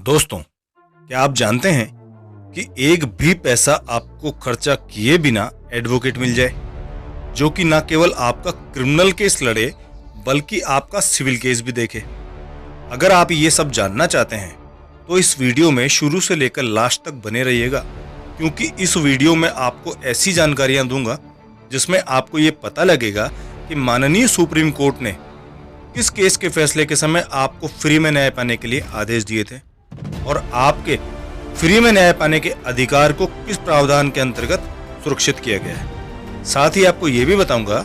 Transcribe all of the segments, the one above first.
दोस्तों, क्या आप जानते हैं कि एक भी पैसा आपको खर्चा किए बिना एडवोकेट मिल जाए, जो कि न केवल आपका क्रिमिनल केस लड़े बल्कि आपका सिविल केस भी देखे। अगर आप ये सब जानना चाहते हैं तो इस वीडियो में शुरू से लेकर लास्ट तक बने रहिएगा, क्योंकि इस वीडियो में आपको ऐसी जानकारियां दूंगा जिसमें आपको ये पता लगेगा कि माननीय सुप्रीम कोर्ट ने किस केस के फैसले के समय आपको फ्री में न्याय पाने के लिए आदेश दिए थे और आपके फ्री में न्याय पाने के अधिकार को किस प्रावधान के अंतर्गत सुरक्षित किया गया है। साथ ही आपको ये भी बताऊंगा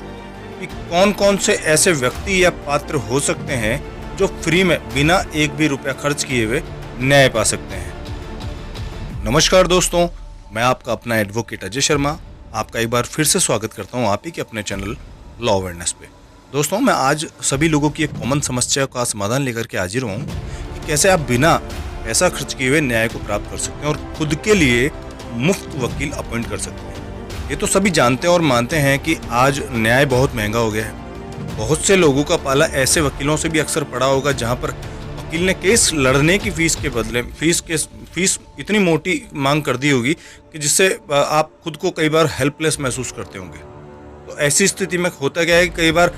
कि कौन कौन से ऐसे व्यक्ति या पात्र हो सकते हैं जो फ्री में बिना एक भी रुपया खर्च किए हुए न्याय पा सकते हैं। नमस्कार दोस्तों, मैं आपका अपना एडवोकेट अजय शर्मा आपका एक बार फिर से स्वागत करता हूं आप ही के अपने चैनल लॉ अवेयरनेस पे। दोस्तों, मैं आज सभी लोगों की एक कॉमन समस्या का समाधान लेकर के हाजिर हूँ कि कैसे आप बिना पैसा खर्च किए हुए न्याय को प्राप्त कर सकते हैं और खुद के लिए मुफ्त वकील अपॉइंट कर सकते हैं। ये तो सभी जानते हैं और मानते हैं कि आज न्याय बहुत महंगा हो गया है। बहुत से लोगों का पाला ऐसे वकीलों से भी अक्सर पड़ा होगा जहाँ पर वकील ने केस लड़ने की फीस के बदले फीस इतनी मोटी मांग कर दी होगी कि जिससे आप खुद को कई बार हेल्पलेस महसूस करते होंगे। तो ऐसी स्थिति में होता क्या है कि कई बार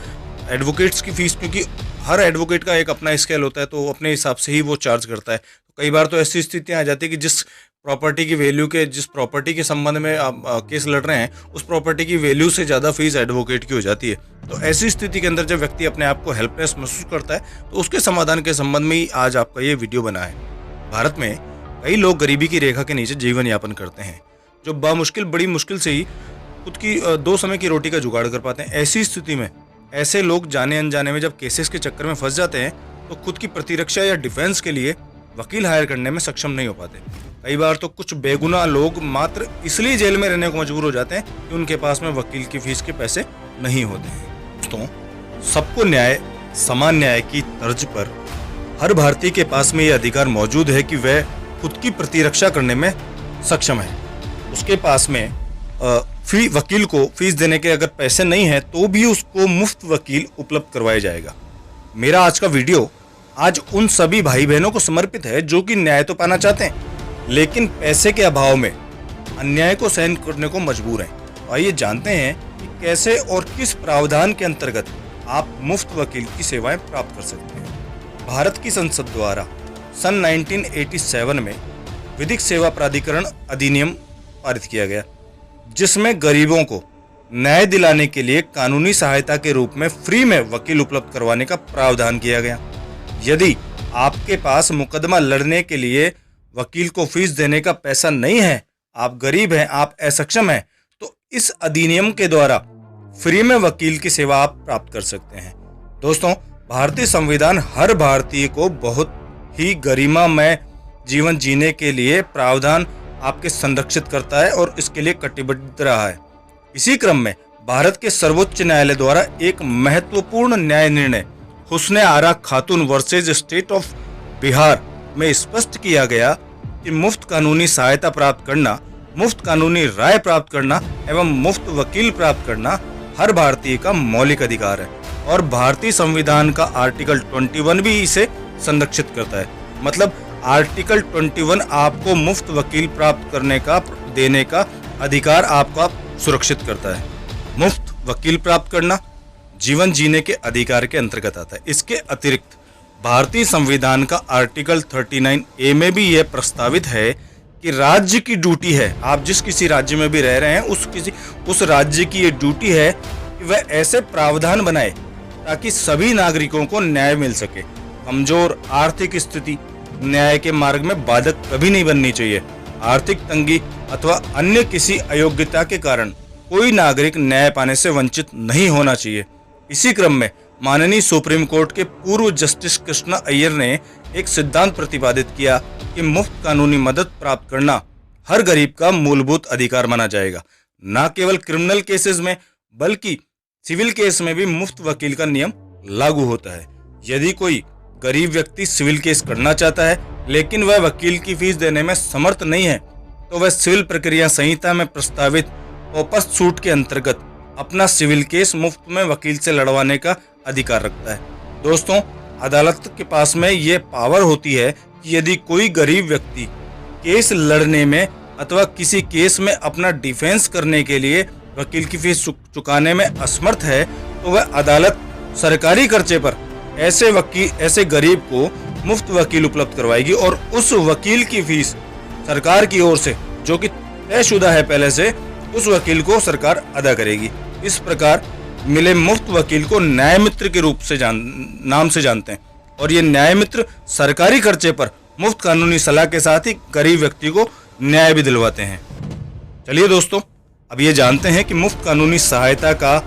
एडवोकेट्स की फीस, क्योंकि हर एडवोकेट का एक अपना स्केल होता है तो अपने हिसाब से ही वो चार्ज करता है। तो कई बार तो ऐसी स्थितियां आ जाती है कि जिस प्रॉपर्टी के संबंध में आप केस लड़ रहे हैं उस प्रॉपर्टी की वैल्यू से ज़्यादा फीस एडवोकेट की हो जाती है। तो ऐसी स्थिति के अंदर जब व्यक्ति अपने आप को हेल्पलेस महसूस करता है तो उसके समाधान के संबंध में ही आज आपका ये वीडियो बना है। भारत में कई लोग गरीबी की रेखा के नीचे जीवन यापन करते हैं, जो बड़ी मुश्किल से ही खुद की 2 समय की रोटी का जुगाड़ कर पाते हैं। ऐसी स्थिति में ऐसे लोग जाने अनजाने में जब केसेस के चक्कर में फंस जाते हैं तो खुद की प्रतिरक्षा या डिफेंस के लिए वकील हायर करने में सक्षम नहीं हो पाते। कई बार तो कुछ बेगुनाह लोग मात्र इसलिए जेल में रहने को मजबूर हो जाते हैं कि उनके पास में वकील की फीस के पैसे नहीं होते हैं। तो सबको न्याय, समान न्याय की तर्ज पर हर भारतीय के पास में ये अधिकार मौजूद है कि वह खुद की प्रतिरक्षा करने में सक्षम है। उसके पास में वकील को फीस देने के अगर पैसे नहीं है तो भी उसको मुफ्त वकील उपलब्ध करवाया जाएगा। मेरा आज का वीडियो आज उन सभी भाई बहनों को समर्पित है जो कि न्याय तो पाना चाहते हैं लेकिन पैसे के अभाव में अन्याय को सहन करने को मजबूर हैं। आइए जानते हैं कि कैसे और किस प्रावधान के अंतर्गत आप मुफ्त वकील की सेवाएं प्राप्त कर सकते हैं। भारत की संसद द्वारा सन 1987 में विधिक सेवा प्राधिकरण अधिनियम पारित किया गया, जिसमें गरीबों को न्याय दिलाने के लिए कानूनी सहायता के रूप में फ्री में वकील उपलब्ध करवाने का प्रावधान किया गया। यदि आपके पास मुकदमा लड़ने के लिए वकील को फीस देने का पैसा नहीं है, आप गरीब हैं, आप असक्षम हैं, तो इस अधिनियम के द्वारा फ्री में वकील की सेवा आप प्राप्त कर सकते हैं। दोस्तों, भारतीय संविधान हर भारतीय को बहुत ही गरिमामय जीवन जीने के लिए प्रावधान आपके संरक्षित करता है और इसके लिए कटिबद्ध रहा है। इसी क्रम में भारत के सर्वोच्च न्यायालय द्वारा एक महत्वपूर्ण न्याय निर्णय हुस्ने आरा खातून वर्सेज स्टेट ऑफ बिहार में स्पष्ट किया गया कि मुफ्त कानूनी सहायता प्राप्त करना, मुफ्त कानूनी राय प्राप्त करना एवं मुफ्त वकील प्राप्त करना हर भारतीय का मौलिक अधिकार है और भारतीय संविधान का आर्टिकल 21 भी इसे संरक्षित करता है। मतलब आर्टिकल 21 आपको मुफ्त वकील प्राप्त करने का, देने का अधिकार आपका सुरक्षित करता है। मुफ्त वकील प्राप्त करना जीवन जीने के अधिकार के अंतर्गत आता है। इसके अतिरिक्त भारतीय संविधान का आर्टिकल 39A में भी यह प्रस्तावित है कि राज्य की ड्यूटी है, आप जिस किसी राज्य में भी रह रहे हैं उस राज्य की ये ड्यूटी है कि वह ऐसे प्रावधान बनाए ताकि सभी नागरिकों को न्याय मिल सके। कमजोर आर्थिक स्थिति न्याय के मार्ग में बाधक कभी नहीं बननी चाहिए। आर्थिक तंगी अथवा अन्य किसी अयोग्यता के कारण कोई नागरिक न्याय पाने से वंचित नहीं होना चाहिए। इसी क्रम में माननीय सुप्रीम कोर्ट के पूर्व जस्टिस कृष्णा अय्यर ने एक सिद्धांत प्रतिपादित किया कि मुफ्त कानूनी मदद प्राप्त करना हर गरीब का मूलभूत अधिकार माना जाएगा। न केवल क्रिमिनल केसेस में बल्कि सिविल केस में भी मुफ्त वकील का नियम लागू होता है। यदि कोई गरीब व्यक्ति सिविल केस करना चाहता है लेकिन वह वकील की फीस देने में समर्थ नहीं है तो वह सिविल प्रक्रिया संहिता में प्रस्तावित पॉपस सूट के अंतर्गत अपना सिविल केस मुफ्त में वकील से लड़वाने का अधिकार रखता है। दोस्तों, अदालत के पास में ये पावर होती है कि यदि कोई गरीब व्यक्ति केस लड़ने में अथवा किसी केस में अपना डिफेंस करने के लिए वकील की फीस चुकाने में असमर्थ है, तो वह अदालत सरकारी खर्चे पर ऐसे गरीब को मुफ्त वकील उपलब्ध करवाएगी और उस वकील की फीस सरकार की ओर से, जो कि तयशुदा है पहले से, उस वकील को सरकार अदा करेगी। इस प्रकार मिले मुफ्त वकील को न्याय मित्र के रूप से नाम से जानते हैं और ये न्याय मित्र सरकारी खर्चे पर मुफ्त कानूनी सलाह के साथ ही गरीब व्यक्ति को न्याय भी दिलवाते हैं। चलिए दोस्तों, अब ये जानते हैं कि मुफ्त कानूनी सहायता का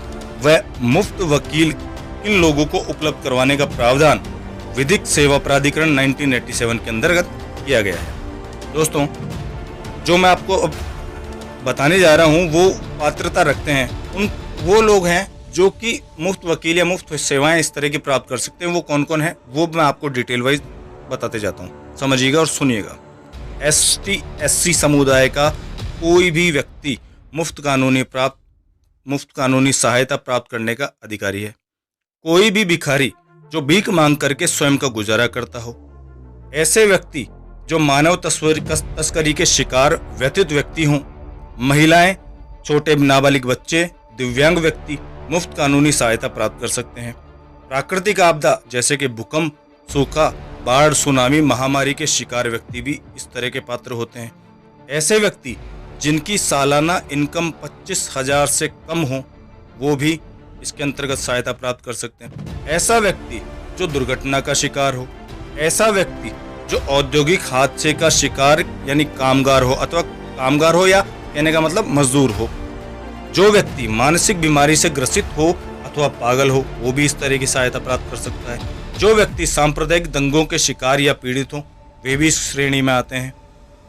व मुफ्त वकील किन लोगों को उपलब्ध करवाने का प्रावधान विधिक सेवा प्राधिकरण 1987 के अंतर्गत किया गया है। दोस्तों, जो मैं आपको अब बताने जा रहा हूँ वो पात्रता रखते हैं वो लोग हैं जो कि मुफ्त वकील या मुफ्त सेवाएं इस तरह की प्राप्त कर सकते हैं। वो कौन कौन है वो मैं आपको डिटेल वाइज बताते जाता हूँ, समझिएगा और सुनिएगा। ST SC समुदाय का कोई भी व्यक्ति मुफ्त कानूनी सहायता प्राप्त करने का अधिकारी है। कोई भी भिखारी जो भीख मांग करके स्वयं का गुजारा करता हो, ऐसे व्यक्ति जो मानव तस्करी के शिकार व्यथित व्यक्ति हों, महिलाएं, छोटे नाबालिग बच्चे, दिव्यांग व्यक्ति मुफ्त कानूनी सहायता प्राप्त कर सकते हैं। प्राकृतिक आपदा जैसे कि भूकंप, सूखा, बाढ़, सुनामी, महामारी के शिकार व्यक्ति भी इस तरह के पात्र होते हैं। ऐसे व्यक्ति जिनकी सालाना इनकम 25,000 से कम हो, वो भी इसके अंतर्गत सहायता प्राप्त कर सकते हैं। ऐसा व्यक्ति जो दुर्घटना का शिकार हो, ऐसा व्यक्ति जो औद्योगिक हादसे का शिकार यानी कामगार हो या कहने का मतलब मजदूर हो, जो व्यक्ति मानसिक बीमारी से ग्रसित हो अथवा पागल हो, वो भी इस तरह की सहायता प्राप्त कर सकता है। जो व्यक्ति सांप्रदायिक दंगों के शिकार या पीड़ित हो, वे भी इस श्रेणी में आते हैं।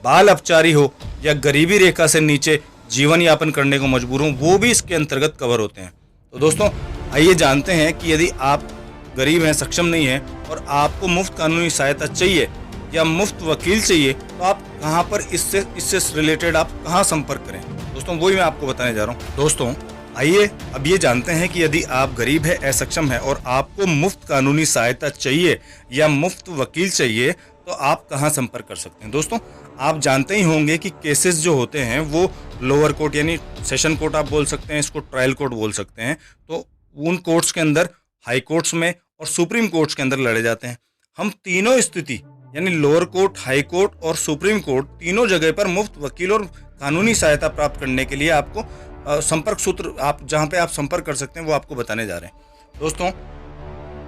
बाल अपचारी हो या गरीबी रेखा से नीचे जीवन यापन करने को मजबूर हो, वो भी इसके अंतर्गत कवर होते हैं। तो दोस्तों, आइए जानते हैं कि यदि आप गरीब हैं, सक्षम नहीं हैं और आपको मुफ्त कानूनी सहायता चाहिए या मुफ्त वकील चाहिए, तो आप कहां पर इससे रिलेटेड आप कहां संपर्क करें। दोस्तों, वही मैं आपको बताने जा रहा हूं। दोस्तों, आइए अब ये जानते हैं कि यदि आप गरीब है, असक्षम है और आपको मुफ्त कानूनी सहायता चाहिए या मुफ्त वकील चाहिए, तो आप कहां संपर्क कर सकते हैं। दोस्तों, आप जानते ही होंगे कि केसेस जो होते हैं वो लोअर कोर्ट यानी सेशन कोर्ट आप बोल सकते हैं, इसको ट्रायल कोर्ट बोल सकते हैं, तो उन कोर्ट्स के अंदर हाई कोर्ट्स में और सुप्रीम कोर्ट्स के अंदर लड़े जाते हैं। हम तीनों स्थिति यानी लोअर कोर्ट, हाई कोर्ट और सुप्रीम कोर्ट, तीनों जगह पर मुफ्त वकील और कानूनी सहायता प्राप्त करने के लिए आपको संपर्क सूत्र आप जहां पे आप संपर्क कर सकते हैं वो आपको बताने जा रहे हैं। दोस्तों,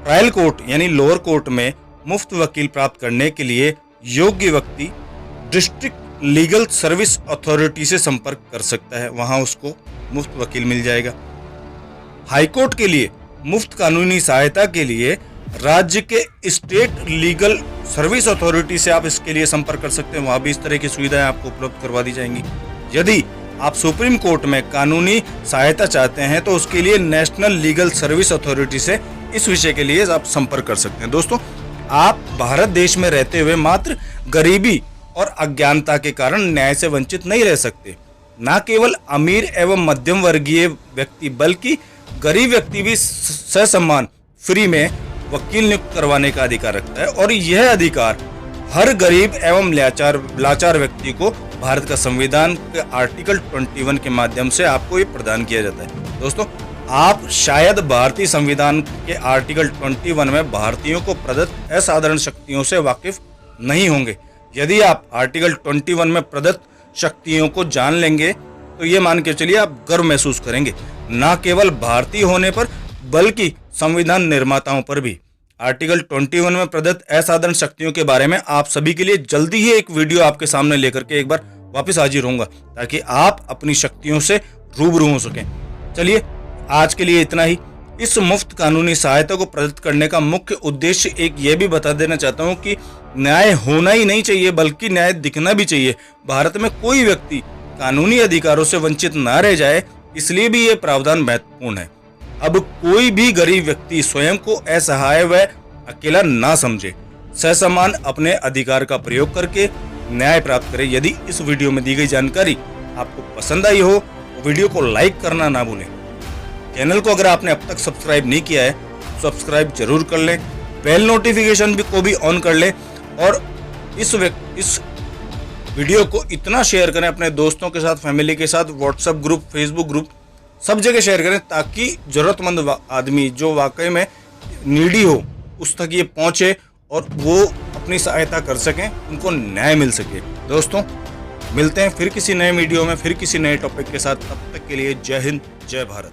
ट्रायल कोर्ट यानी लोअर कोर्ट में मुफ्त वकील प्राप्त करने के लिए योग्य व्यक्ति डिस्ट्रिक्ट लीगल सर्विस अथॉरिटी से संपर्क कर सकता है, वहां उसको मुफ्त वकील मिल जाएगा। हाई कोर्ट के लिए मुफ्त कानूनी सहायता के लिए राज्य के स्टेट लीगल सर्विस अथॉरिटी से आप इसके लिए संपर्क कर सकते हैं, वहां भी इस तरह की सुविधाएं आपको उपलब्ध करवा दी जाएंगी। यदि आप सुप्रीम कोर्ट में कानूनी सहायता चाहते हैं तो उसके लिए नेशनल लीगल सर्विस अथॉरिटी से इस विषय के लिए आप संपर्क कर सकते हैं। दोस्तों, आप भारत देश में रहते हुए मात्र गरीबी और अज्ञानता के कारण न्याय से वंचित नहीं रह सकते। न केवल अमीर एवं मध्यम वर्गीय व्यक्ति बल्कि गरीब व्यक्ति भी ससम्मान फ्री में वकील नियुक्त करवाने का अधिकार रखता है और यह अधिकार हर गरीब एवं लाचार व्यक्ति को भारत का संविधान के आर्टिकल 21 के माध्यम से आपको ये प्रदान किया जाता है। दोस्तों, आप शायद भारतीय संविधान के आर्टिकल 21 में भारतीयों को प्रदत्त असाधारण शक्तियों से वाकिफ नहीं होंगे। यदि आप आर्टिकल 21 में प्रदत्त शक्तियों को जान लेंगे तो ये मान के चलिए आप गर्व महसूस करेंगे, न केवल भारतीय होने पर बल्कि संविधान निर्माताओं पर भी। आर्टिकल 21 में प्रदत्त असाधारण शक्तियों के बारे में आप सभी के लिए जल्दी ही एक वीडियो आपके सामने लेकर के एक बार वापस हाजिर होऊंगा ताकि आप अपनी शक्तियों से रूबरू हो सकें। चलिए, आज के लिए इतना ही। इस मुफ्त कानूनी सहायता को प्रदत्त करने का मुख्य उद्देश्य एक ये भी बता देना चाहता हूँ कि न्याय होना ही नहीं चाहिए बल्कि न्याय दिखना भी चाहिए। भारत में कोई व्यक्ति कानूनी अधिकारों से वंचित न रह जाए, इसलिए भी ये प्रावधान महत्वपूर्ण है। अब कोई भी गरीब व्यक्ति स्वयं को असहाय व अकेला ना समझे, ससम्मान अपने अधिकार का प्रयोग करके न्याय प्राप्त करे। यदि इस वीडियो में दी गई जानकारी आपको पसंद आई हो तो वीडियो को लाइक करना ना भूलें। चैनल को अगर आपने अब तक सब्सक्राइब नहीं किया है सब्सक्राइब जरूर कर लें, बेल नोटिफिकेशन को भी ऑन कर लें और इस वीडियो को इतना शेयर करें अपने दोस्तों के साथ, फैमिली के साथ, व्हाट्सएप ग्रुप, फेसबुक ग्रुप, सब जगह शेयर करें ताकि ज़रूरतमंद आदमी जो वाकई में नीडी हो उस तक ये पहुँचे और वो अपनी सहायता कर सकें, उनको न्याय मिल सके। दोस्तों मिलते हैं फिर किसी नए वीडियो में, फिर किसी नए टॉपिक के साथ। तब तक के लिए जय हिंद, जय भारत।